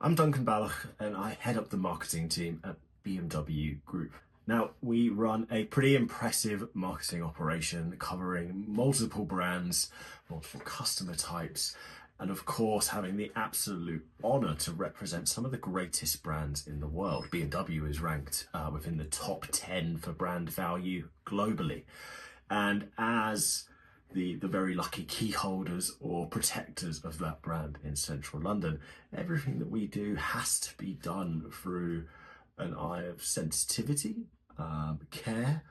I'm Duncan Balloch and I head up the marketing team at BMW Group. Now, we run a pretty impressive marketing operation covering multiple brands, multiple customer types, and of course, having the absolute honor to represent some of the greatest brands in the world. BMW is ranked within the top 10 for brand value globally. And as the very lucky key holders or protectors of that brand in central London, everything that we do has to be done through an eye of sensitivity, care,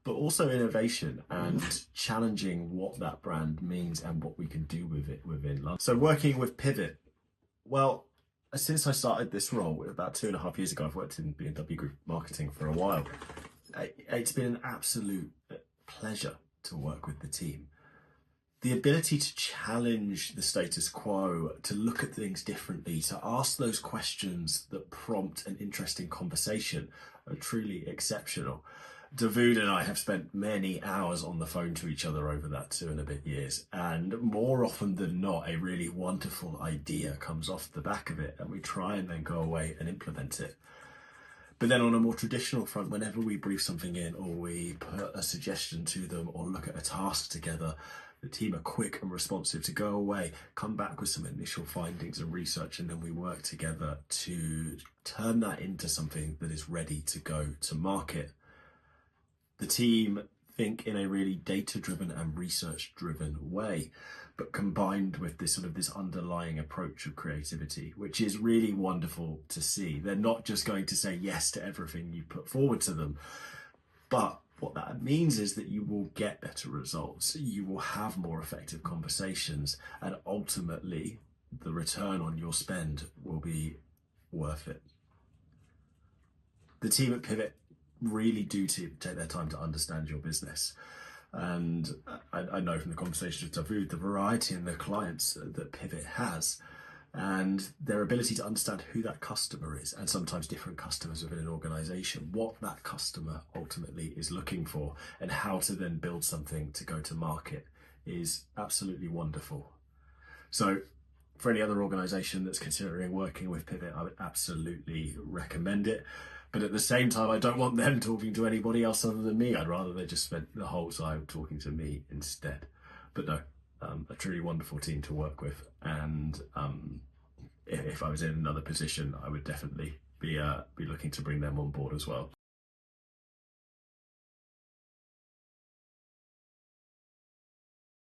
but also innovation and challenging what that brand means and what we can do with it within London. So working with Pivitt, well, since I started this role about 2.5 years ago, I've worked in BMW Group marketing for a while. It's been an absolute pleasure to work with the team. The ability to challenge the status quo, to look at things differently, to ask those questions that prompt an interesting conversation are truly exceptional. David and I have spent many hours on the phone to each other over that 2 and a bit years, and more often than not, a really wonderful idea comes off the back of it, and we try and then go away and implement it. But then on a more traditional front, whenever we brief something in or we put a suggestion to them or look at a task together, the team are quick and responsive to go away, come back with some initial findings and research, and then we work together to turn that into something that is ready to go to market. The team think in a really data-driven and research-driven way, but combined with this underlying approach of creativity, which is really wonderful to see. They're not just going to say yes to everything you put forward to them, but what that means is that you will get better results, you will have more effective conversations, and ultimately the return on your spend will be worth it. The team at Pivitt really do take their time to understand your business. And I know from the conversations with David, the variety in the clients that Pivitt has, and their ability to understand who that customer is, and sometimes different customers within an organization, what that customer ultimately is looking for, and how to then build something to go to market is absolutely wonderful. So for any other organization that's considering working with Pivitt, I would absolutely recommend it. But at the same time, I don't want them talking to anybody else other than me. I'd rather they just spent the whole time talking to me instead. But no, a truly wonderful team to work with. And if I was in another position, I would definitely be looking to bring them on board as well.